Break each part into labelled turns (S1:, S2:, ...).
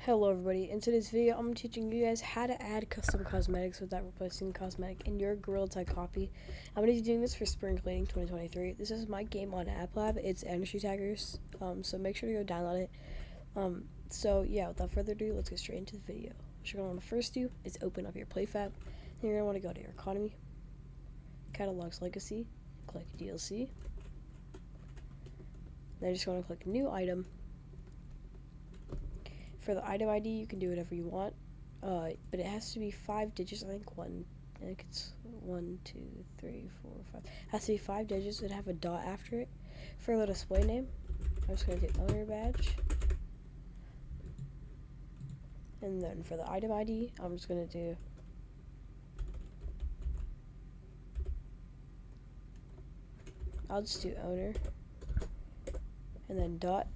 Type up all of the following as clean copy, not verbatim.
S1: Hello everybody, in today's video I'm teaching you guys how to add custom cosmetics without replacing cosmetic in your Gtag copy. I'm going to be doing this for spring cleaning 2023. This is my game on App Lab. It's energy taggers, so make sure to go download it. So yeah, without further ado, let's get straight into the video. What you're going to want to first do is open up your PlayFab. Then you're going to want to go to your economy, catalogs legacy, click DLC. Then you're just going to click new item. For the item ID, you can do whatever you want, but it has to be 5 digits. I think it's 1, 2, 3, 4, 5. It has to be 5 digits and have a dot after it. For the display name, I'm just going to do owner badge. And then for the item ID, I'm just going to do I'll just do owner and then dot.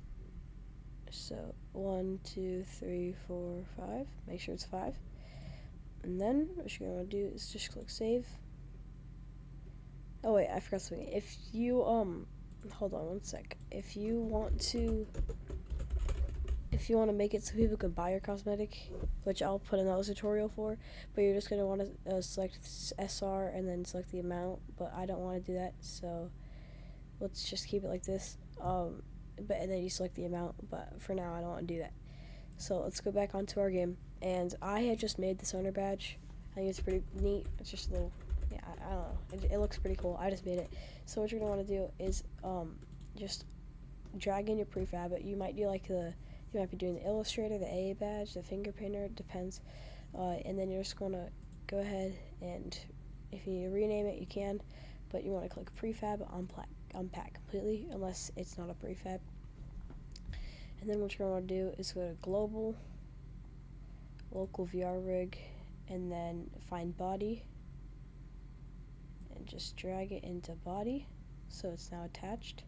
S1: So 1, 2, 3, 4, 5. Make sure it's 5. And then what you're gonna do is just click save. Oh wait, I forgot something. If you hold on one sec. If you want to make it so people can buy your cosmetic, which I'll put another tutorial for, but you're just gonna want to select SR and then select the amount. But I don't want to do that, so let's just keep it like this. And then you select the amount, but for now I don't want to do that. So let's go back onto our game, and I had just made this owner badge. I think it's pretty neat. It's just a little, yeah, I don't know. It looks pretty cool. I just made it. So what you're gonna want to do is just drag in your prefab. You might do you might be doing the Illustrator, the AA badge, the finger painter. It depends. And then you're just gonna go ahead and if you need to rename it, you can. But you want to click prefab, unpack completely, unless it's not a prefab. And then what you're going to want to do is go to global, local VR rig, and then find body, and just drag it into body, so it's now attached.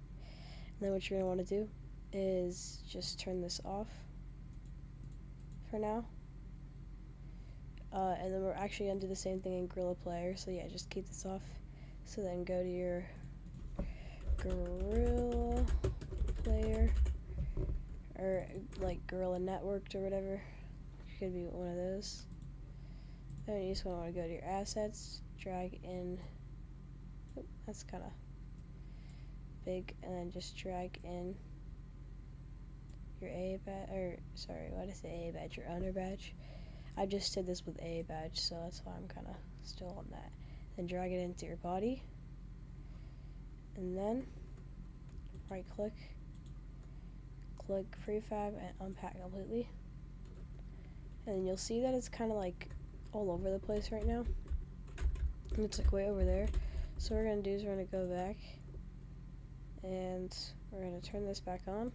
S1: And then what you're going to want to do is just turn this off for now. And then we're actually going to do the same thing in Gorilla Player, so yeah, just keep this off. So then go to your Gorilla Player, or like Gorilla Networked or whatever. It could be one of those. Then you just want to go to your assets, drag in. Oh, that's kind of big, and then just drag in your A badge, or sorry, why did I say A badge? Your owner badge. I just did this with A badge, so that's why I'm kind of still on that. Then drag it into your body, and then right click prefab and unpack completely, and then you'll see that it's kind of like all over the place right now, and it's like way over there. So what we're going to do is we're going to go back and we're going to turn this back on,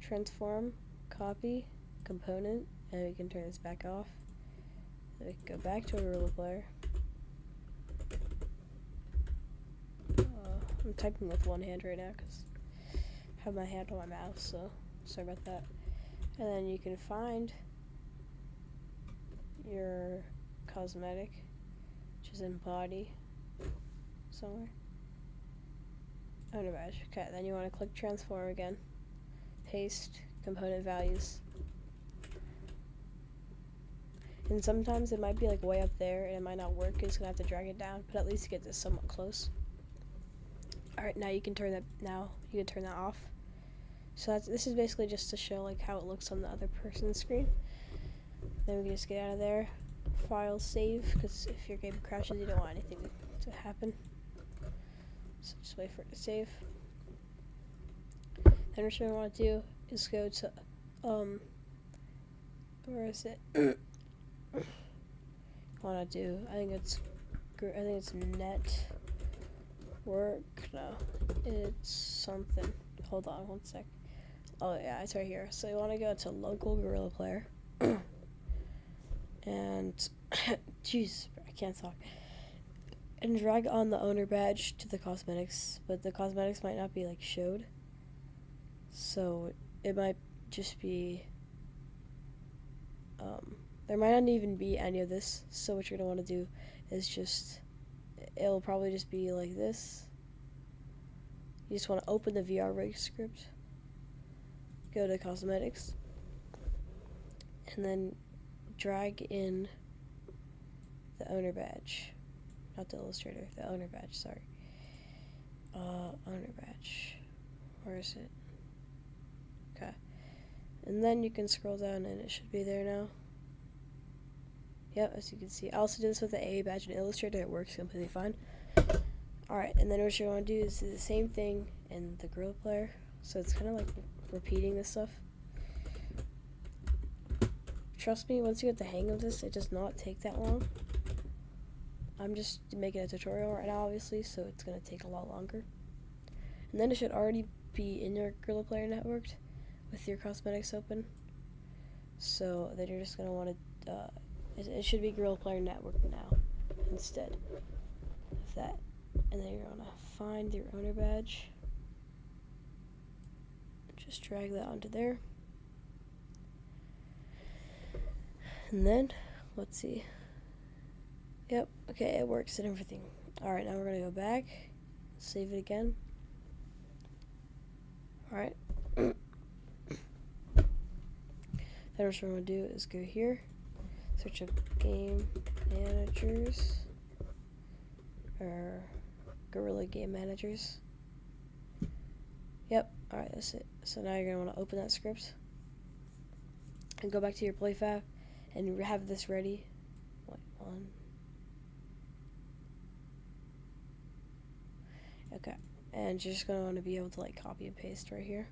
S1: transform, copy, component, and we can turn this back off. Then we can go back to a Gorilla Player. I'm typing with one hand right now because I have my hand on my mouse, so sorry about that. And then you can find your cosmetic, which is in body somewhere. Owner badge. Okay, then you want to click transform again, paste component values. And sometimes it might be like way up there and it might not work. It's gonna have to drag it down, but at least get this somewhat close. Alright, now you can turn that off. So this is basically just to show like how it looks on the other person's screen. Then we can just get out of there, file save, because if your game crashes you don't want anything to happen. So just wait for it to save. Then what you're gonna want to do is go to where is it? Want to do? I think it's net. No, it's something. Hold on one sec. Oh yeah, it's right here. So you want to go to local Gorilla Player, and jeez, I can't talk. And drag on the owner badge to the cosmetics, but the cosmetics might not be like showed. So it might just be. There might not even be any of this. So what you're gonna want to do is it'll probably just be like this. You just want to open the VR rig script, go to cosmetics, and then drag in the owner badge, not the illustrator, the owner badge, sorry. Owner badge, where is it? Okay, and then you can scroll down and it should be there now. Yep, as you can see. I also did this with the AA badge and Illustrator. It works completely fine. Alright, and then what you want to do is do the same thing in the Gorilla Player. So it's kind of like repeating this stuff. Trust me, once you get the hang of this, it does not take that long. I'm just making a tutorial right now, obviously, so it's going to take a lot longer. And then it should already be in your Gorilla Player networked with your cosmetics open. So then you're just going to want to... it should be Gorilla Player Network now instead of that. And then you're going to find your owner badge. Just drag that onto there. And then, let's see. Yep, okay, it works and everything. Alright, now we're going to go back. Save it again. Alright. Then what we're going to do is go here. Search up game managers or Gorilla Game Managers. Yep, alright, that's it. So now you're going to want to open that script and go back to your play fab and have this ready. Okay, and you're just going to want to be able to like copy and paste right here.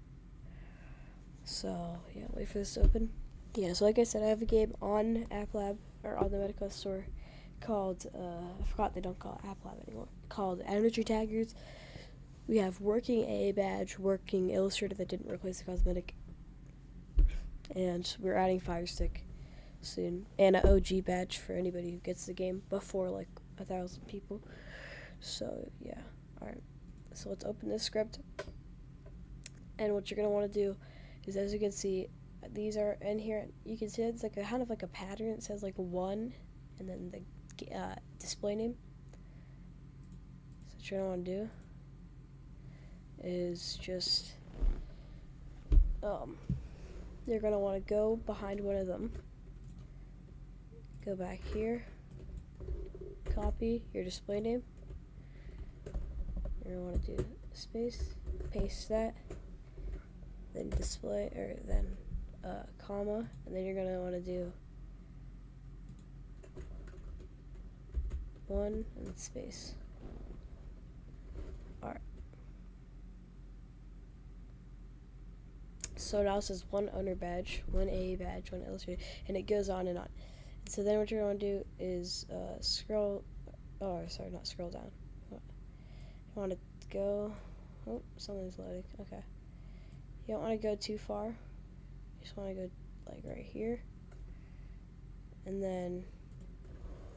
S1: So yeah, wait for this to open. Yeah, so like I said, I have a game on App Lab, or on the Medical Store, called, I forgot they don't call it App Lab anymore, called Energy Taggers. We have working AA badge, working Illustrator that didn't replace the cosmetic, and we're adding Fire Stick soon, and an OG badge for anybody who gets the game before like 1,000 people. So yeah, alright, so let's open this script, and what you're going to want to do is, as you can see, these are in here. You can see it's like a kind of like a pattern. It says like 1 and then the display name. So what you're gonna want to do is just you're gonna want to go behind one of them. Go back here. Copy your display name. You're gonna want to do space, paste that, then display, or then comma, and then you're going to want to do 1 and space. Alright. So now it says 1 owner badge, 1 AA badge, 1 illustrator, and it goes on and on. And so then what you're going to do is scroll, not scroll down. You want to go, oh, something's loading, okay. You don't want to go too far. You just want to go like right here, and then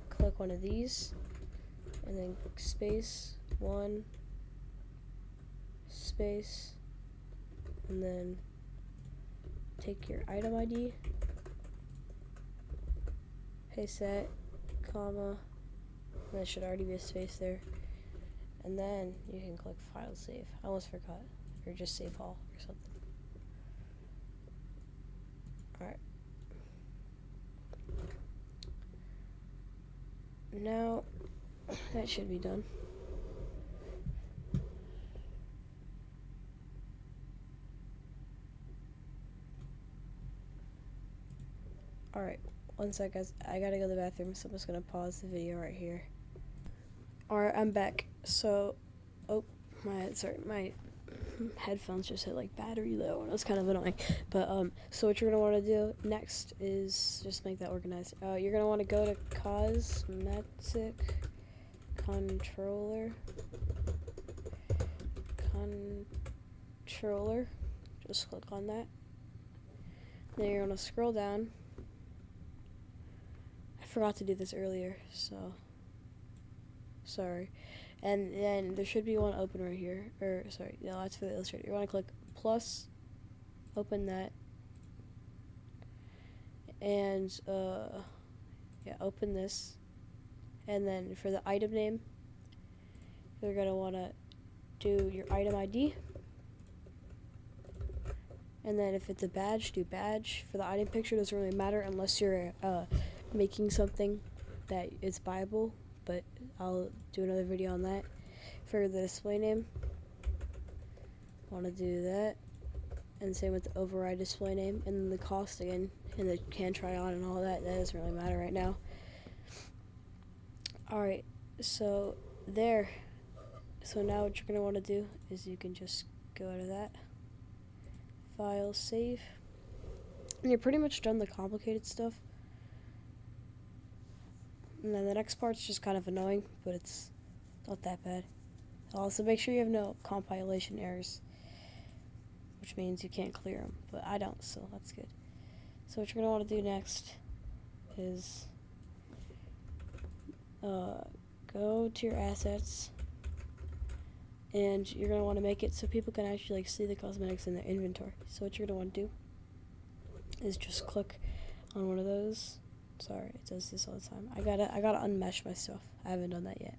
S1: click one of these, and then space 1, space, and then take your item ID, paste that, comma, and there should already be a space there, and then you can click file save. I almost forgot, or just save all or something. Alright. Now, that should be done. Alright, one sec guys, I gotta go to the bathroom, so I'm just gonna pause the video right here. Alright, I'm back. So, my headphones just hit like battery low, and it was kind of annoying. But so what you're gonna want to do next is just make that organized. You're gonna want to go to cosmetic controller. Just click on that. Then you're gonna scroll down. I forgot to do this earlier, so sorry. And then there should be one open right here, or sorry, no, that's for the illustrator. You want to click plus, open that, and yeah, open this, and then for the item name, you're gonna want to do your item ID, And then if it's a badge, do badge. For the item picture, it doesn't really matter unless you're making something that is buyable, but I'll do another video on that. For the display name, want to do that, and same with the override display name, and then the cost again, and the can try on and all that. That doesn't really matter right now. Alright, so there. So now what you're going to want to do is you can just go out of that, file, save, and you're pretty much done the complicated stuff. And then the next part's just kind of annoying, but it's not that bad. Also, make sure you have no compilation errors, which means you can't clear them, but I don't, so that's good. So what you're going to want to do next is go to your assets, and you're going to want to make it so people can actually see the cosmetics in their inventory. So what you're going to want to do is just click on one of those. Sorry, it does this all the time. I gotta unmesh my stuff. I haven't done that yet.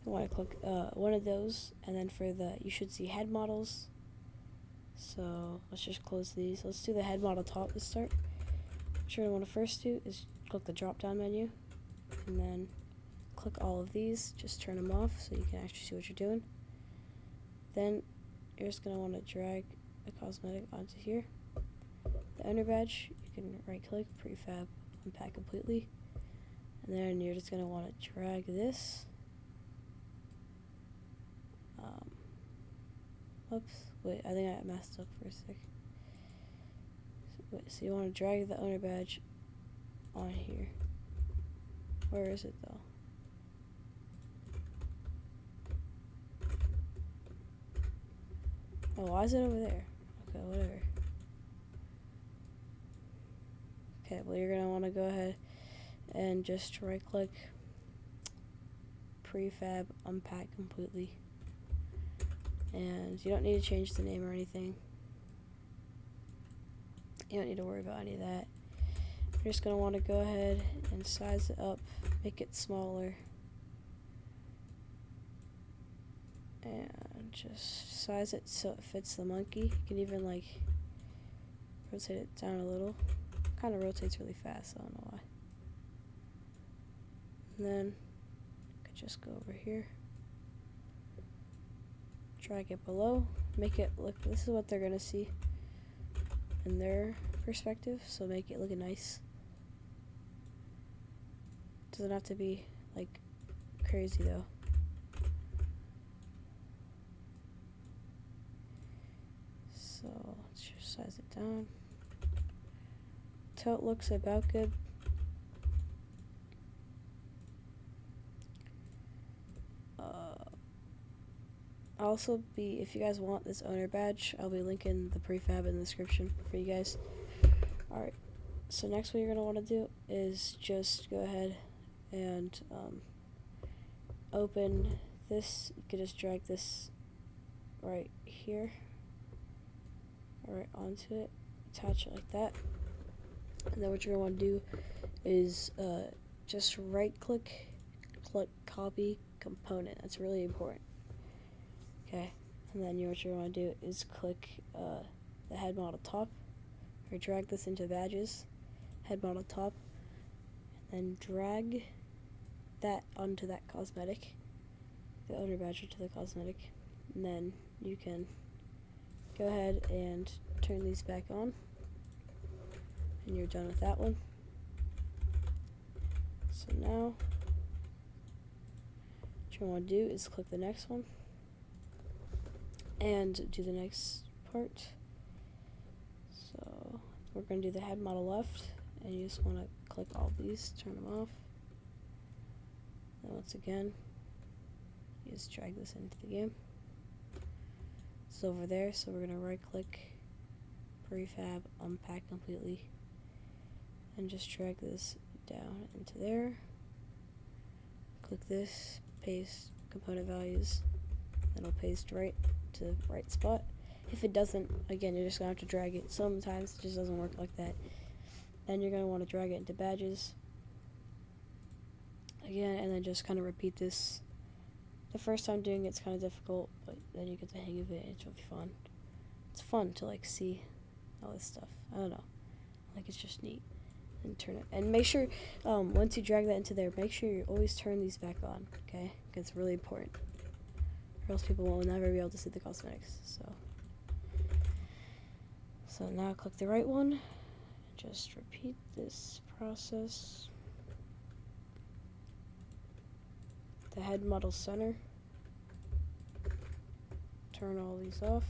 S1: You want to click one of those, and then for you should see head models. So let's just close these. Let's do the head model top to start. What you're gonna want to first do is click the drop down menu, and then click all of these. Just turn them off so you can actually see what you're doing. Then you're just gonna want to drag a cosmetic onto here. The owner badge, you can right click, prefab, unpack completely, and then you're just going to want to drag this. Oops, wait, I think I messed up for a sec. So you want to drag the owner badge on here. Where is it though? Oh, why is it over there? Okay, whatever. Okay, well, you're going to want to go ahead and just right click, prefab, unpack completely. And you don't need to change the name or anything. You don't need to worry about any of that. You're just going to want to go ahead and size it up, make it smaller. And just size it so it fits the monkey. You can even like rotate it down a little. Kind of rotates really fast, I don't know why. And then you could just go over here, drag it below, make it look, this is what they're gonna see in their perspective, so make it look nice. Doesn't have to be like crazy though. So let's just size it down till it looks about good. Also, if you guys want this owner badge, I'll be linking the prefab in the description for you guys. Alright, so next what you're going to want to do is just go ahead and open this. You could just drag this right here, right onto it, attach it like that. And then what you're going to want to do is just right click, click copy component. That's really important. Okay, and then what you want to do is click the head model top, or drag this into badges, head model top, and then drag that onto that cosmetic, the owner badge to the cosmetic, and then you can go ahead and turn these back on, and you're done with that one. So now what you want to do is click the next one and do the next part. So we're going to do the head model left, and you just want to click all these, turn them off. Then once again, you just drag this into the game. It's over there, so we're going to right click, prefab, unpack completely, and just drag this down into there. Click this, paste component values, then it'll paste right to the right spot. If it doesn't, again, you're just going to have to drag it. Sometimes it just doesn't work like that. Then you're going to want to drag it into badges again, and then just kind of repeat this The first time doing it's kind of difficult, but then you get the hang of it and it's really fun. It's fun to like see all this stuff. I don't know. Like it's just neat. And turn it. And make sure, once you drag that into there, make sure you always turn these back on, okay? Because it's really important. Or else people will never be able to see the cosmetics. So now click the right one. Just repeat this process. The head model center. Turn all these off.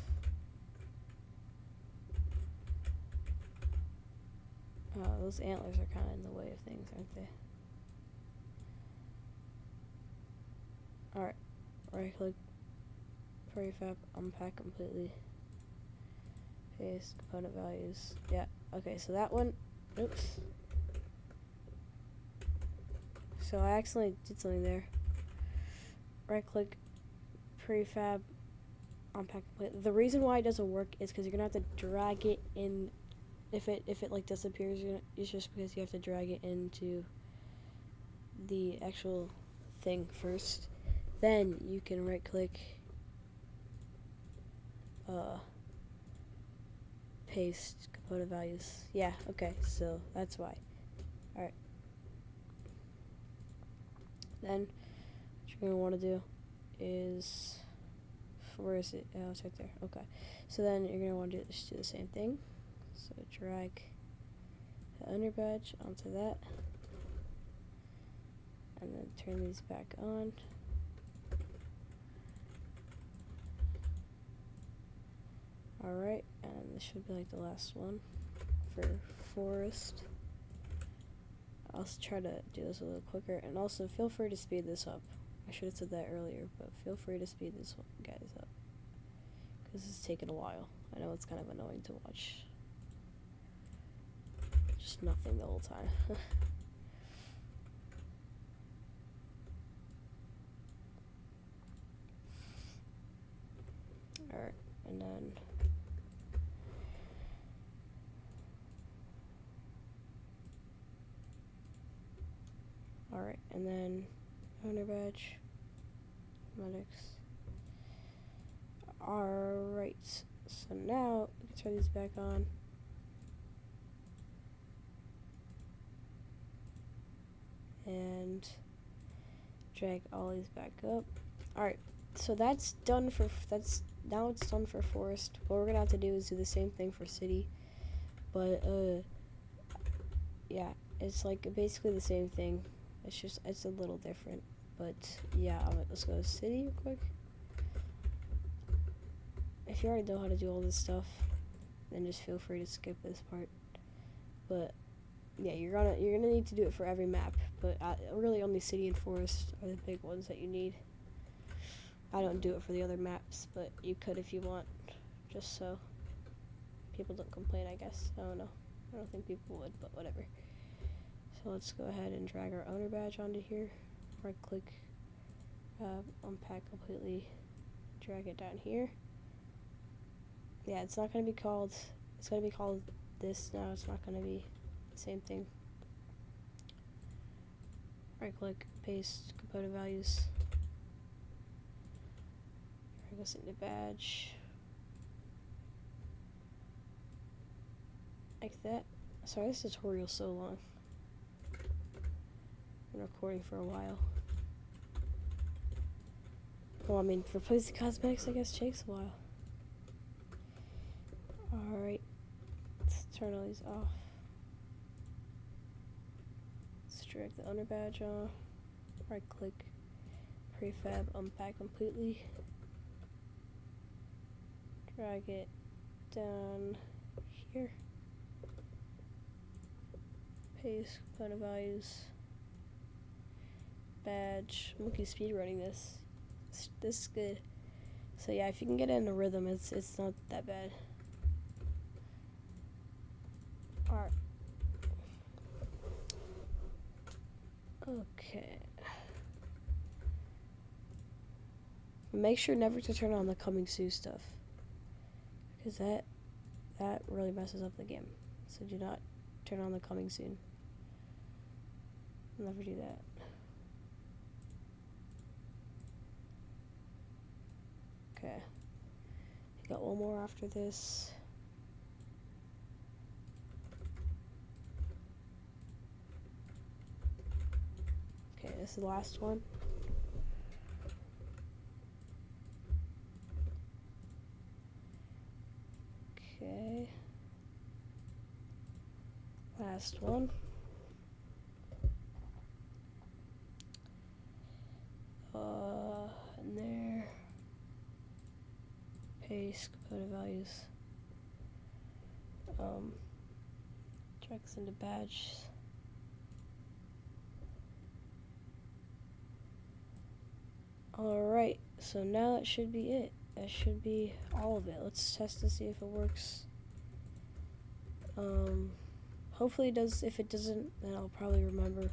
S1: Those antlers are kind of in the way of things, aren't they? Alright, right click, prefab, unpack completely. Paste, component values. Yeah, okay, so that one, oops. So I accidentally did something there. Right click, prefab, unpack completely. The reason why it doesn't work is because you're gonna have to drag it in. If it like disappears, it's just because you have to drag it into the actual thing first. Then you can right click, paste component values. Yeah, okay, so that's why. Alright. Then what you're gonna want to do is, where is it? Oh, it's right there. Okay. So then you're gonna want to just do the same thing. So drag the under badge onto that, and then turn these back on. Alright, and this should be like the last one for forest. I'll try to do this a little quicker, and also feel free to speed this up. I should have said that earlier, but feel free to speed this one, guys, up, because it's taken a while. I know it's kind of annoying to watch. Just nothing the whole time. Alright, and then alright, and then owner badge, medics. Alright, so now we can turn these back on. And drag all these back up. Alright, so that's done for, now it's done for forest. What we're gonna have to do is do the same thing for city. But, yeah, it's like basically the same thing. It's a little different. But, yeah, let's go to city real quick. If you already know how to do all this stuff, then just feel free to skip this part. But, yeah, you're gonna need to do it for every map, but really only city and forest are the big ones that you need. I don't do it for the other maps, but you could if you want, just so people don't complain, I guess. I don't know. I don't think people would, but whatever. So let's go ahead and drag our owner badge onto here. Right click, unpack completely, drag it down here. Yeah, it's not gonna be called, it's gonna be called this now, it's not gonna be same thing. Right click, paste component values. Drag us into badge. Like that. Sorry, this tutorial's so long. Been recording for a while. Well, I mean, for placing cosmetics, I guess takes a while. Alright, let's turn all these off. Drag the owner badge on, right click, prefab, unpack completely, drag it down here, paste component values, badge. Monkey speed running this. This is good. So yeah, if you can get it in a rhythm, it's not that bad. Alright. Okay. Make sure never to turn on the coming soon stuff, because that really messes up the game. So do not turn on the coming soon. Never do that. Okay. Got one more after this. Okay, this is the last one. Okay. Last one. In there. Paste component values. Checks into badge. Alright, so now that should be it. That should be all of it. Let's test to see if it works. Hopefully it does. If it doesn't, then I'll probably remember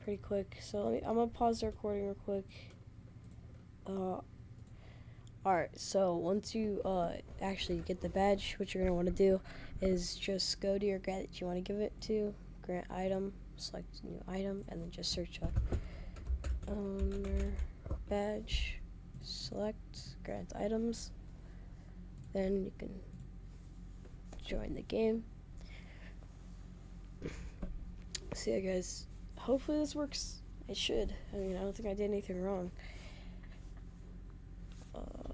S1: pretty quick. So I'm gonna pause the recording real quick. Alright, so once you actually get the badge, what you're gonna want to do is just go to your grant that you want to give it to, grant item, select new item, and then just search up owner badge, select grant items, then you can join the game. So yeah guys, hopefully this works. It should. I mean, I don't think I did anything wrong.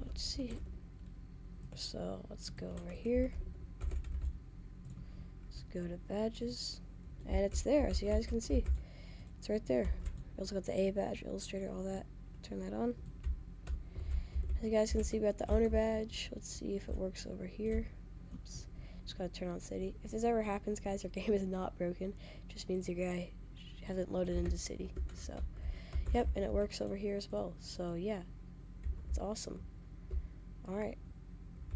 S1: Let's see. So let's go over here. Let's go to badges, and it's there, as you guys can see. It's right there. We also got the A badge, Illustrator, all that. Turn that on. As you guys can see, we got the owner badge. Let's see if it works over here. Oops. Just gotta turn on city. If this ever happens, guys, your game is not broken. It just means your guy hasn't loaded into city. So, yep, and it works over here as well. So, yeah, it's awesome. Alright.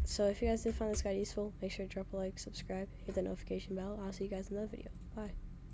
S1: So, if you guys did find this guide useful, make sure to drop a like, subscribe, hit the notification bell. I'll see you guys in another video. Bye.